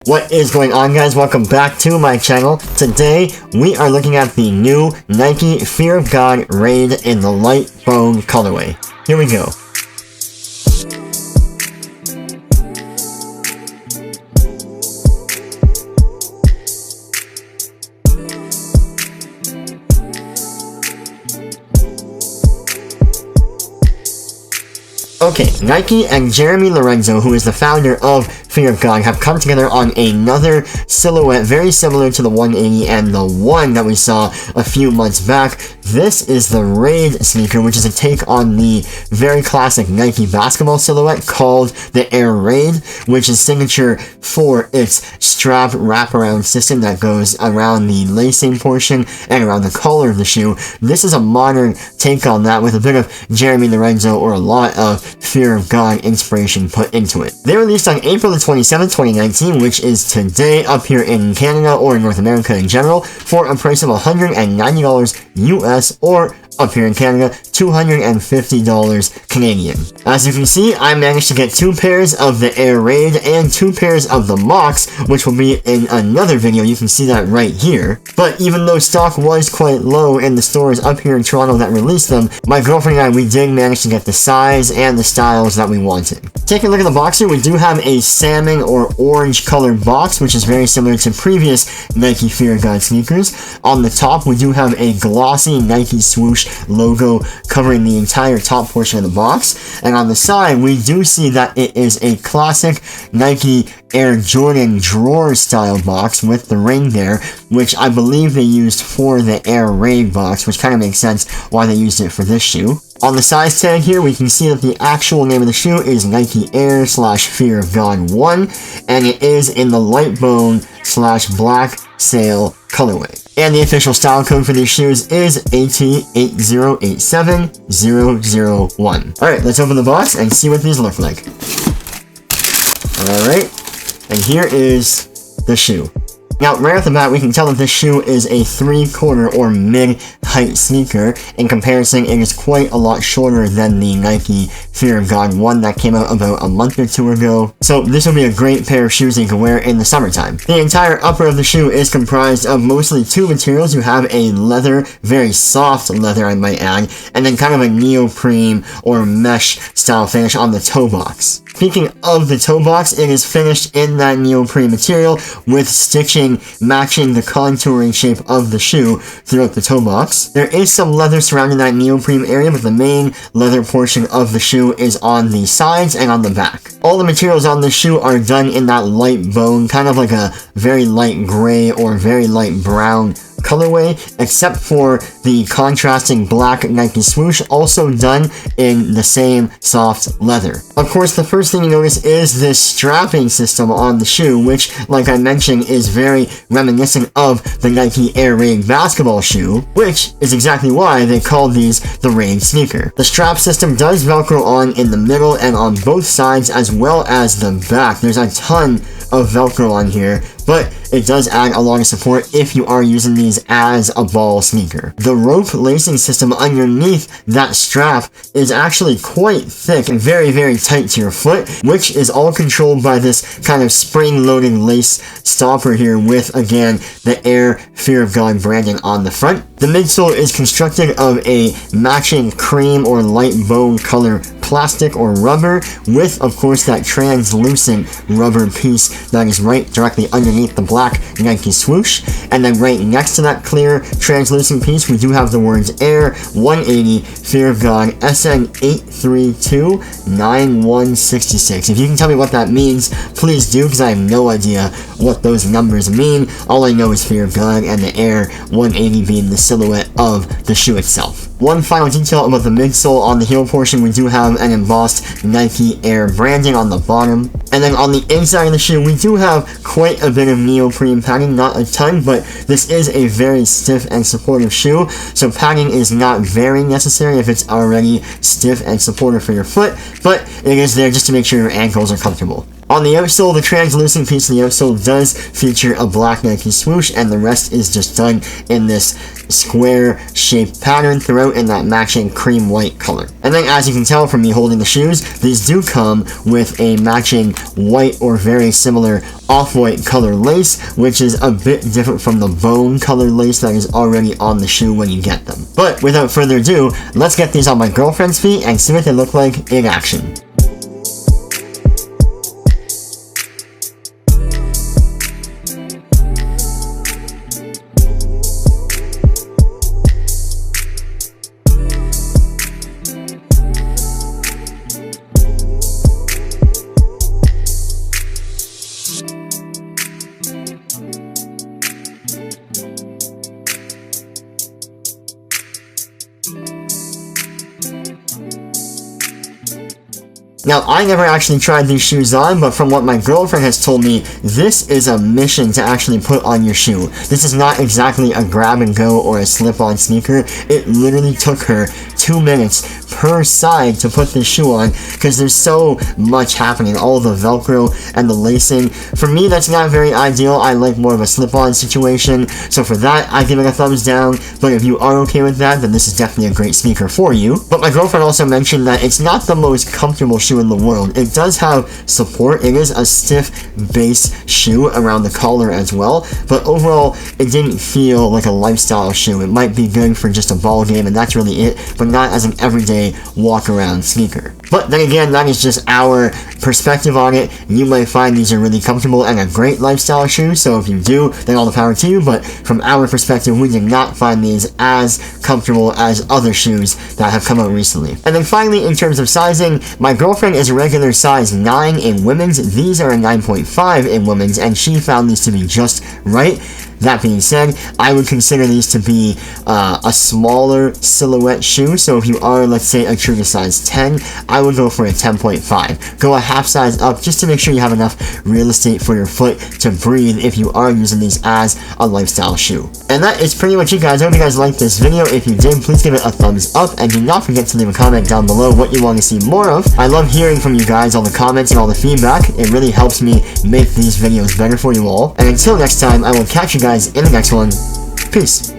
What is going on, guys? Welcome back to my channel. Today we are looking at the new Nike Fear of God Raid in the light bone colorway. Here we go. Okay, Nike and Jeremy Lorenzo, who is the founder of Fear of God, have come together on another silhouette very similar to the 180 and the one that we saw a few months back. This is the Raid sneaker, which is a take on the very classic Nike basketball silhouette called the Air Raid, which is signature for its strap wraparound system that goes around the lacing portion and around the collar of the shoe. This is a modern take on that with a bit of Jeremy Lorenzo or a lot of Fear of God inspiration put into it. They released on April the 27th, 2019, which is today up here in Canada or in North America in general, for a price of $190 US, or up here in Canada, $250 Canadian. As you can see, I managed to get 2 pairs of the Air Raid and 2 pairs of the Mox, which will be in another video. You can see that right here. But even though stock was quite low in the stores up here in Toronto that released them, my girlfriend and I, we did manage to get the size and the styles that we wanted. Taking a look at the box here, we do have a salmon or orange colored box, which is very similar to previous Nike Fear of God sneakers. On the top, we do have a glossy Nike swoosh logo covering the entire top portion of the box, and on the side we do see that it is a classic Nike Air Jordan drawer style box with the ring there, which I believe they used for the Air Raid box, which kind of makes sense why they used it for this shoe. On the size tag here, we can see that the actual name of the shoe is Nike Air / Fear of God 1, and it is in the light bone / black sail colorway. And the official style code for these shoes is AT8087001. Alright, let's open the box and see what these look like. Alright, and here is the shoe. Now, right off the bat, we can tell that this shoe is a 3/4 or mid-height sneaker. In comparison, it is quite a lot shorter than the Nike Fear of God 1 that came out about a month or 2 ago. So this will be a great pair of shoes that you can wear in the summertime. The entire upper of the shoe is comprised of mostly 2 materials. You have a leather, very soft leather I might add, and then kind of a neoprene or mesh style finish on the toe box. Speaking of the toe box, it is finished in that neoprene material with stitching matching the contouring shape of the shoe throughout the toe box. There is some leather surrounding that neoprene area, but the main leather portion of the shoe is on the sides and on the back. All the materials on the shoe are done in that light bone, kind of like a very light gray or very light brown colorway, except for the contrasting black Nike swoosh, also done in the same soft leather. Of course, the first thing you notice is this strapping system on the shoe, which, like I mentioned, is very reminiscent of the Nike Air Raid basketball shoe, which is exactly why they called these the Raid sneaker. The strap system does Velcro on in the middle and on both sides, as well as the back. There's a ton of Velcro on here, but it does add a lot of support if you are using these as a ball sneaker. The rope lacing system underneath that strap is actually quite thick and very, very tight to your foot, which is all controlled by this kind of spring-loaded lace stopper here with, again, the Air Fear of God branding on the front. The midsole is constructed of a matching cream or light bone color plastic or rubber with, of course, that translucent rubber piece that is right directly underneath the black Nike swoosh. And then right next to that clear translucent piece, we do have the words Air 180 Fear of God SN8329166. If you can tell me what that means, please do, because I have no idea what those numbers mean. All I know is Fear of God and the Air 180 being the silhouette of the shoe itself. One final detail about the midsole: on the heel portion, we do have an embossed Nike Air branding on the bottom. And then on the inside of the shoe, we do have quite a bit of neoprene padding, not a ton, but this is a very stiff and supportive shoe, so padding is not very necessary if it's already stiff and supportive for your foot, but it is there just to make sure your ankles are comfortable. On the outsole, the translucent piece of the outsole does feature a black Nike swoosh, and the rest is just done in this square shaped pattern throughout in that matching cream white color. And then, as you can tell from me holding the shoes, these do come with a matching white or very similar off-white color lace, which is a bit different from the bone color lace that is already on the shoe when you get them. But without further ado, let's get these on my girlfriend's feet and see what they look like in action. Now, I never actually tried these shoes on, but from what my girlfriend has told me, this is a mission to actually put on your shoe. This is not exactly a grab and go or a slip-on sneaker. It literally took her 2 minutes per side to put this shoe on because there's so much happening, all the Velcro and the lacing. For me, that's not very ideal. I like more of a slip-on situation, so for that, I give it a thumbs down. But if you are okay with that, then this is definitely a great sneaker for you. But my girlfriend also mentioned that it's not the most comfortable shoe in the world. It does have support. It is a stiff base shoe around the collar as well, but overall, it didn't feel like a lifestyle shoe. It might be good for just a ball game, and that's really it, but not as an everyday walk-around sneaker. But then again, that is just our perspective on it. You might find these are really comfortable and a great lifestyle shoe, so if you do, then all the power to you, but from our perspective, we did not find these as comfortable as other shoes that have come out recently. And then finally, in terms of sizing, my girlfriend is a regular size 9 in women's, these are a 9.5 in women's, and she found these to be just right. That being said, I would consider these to be a smaller silhouette shoe, so if you are, let's say, a true to size 10, I would go for a 10.5. Go a half size up just to make sure you have enough real estate for your foot to breathe if you are using these as a lifestyle shoe. And that is pretty much it, guys. I hope you guys liked this video. If you did, please give it a thumbs up, and do not forget to leave a comment down below what you want to see more of. I love hearing from you guys, all the comments and all the feedback. It really helps me make these videos better for you all. And until next time, I will catch you guys in the next one. Peace.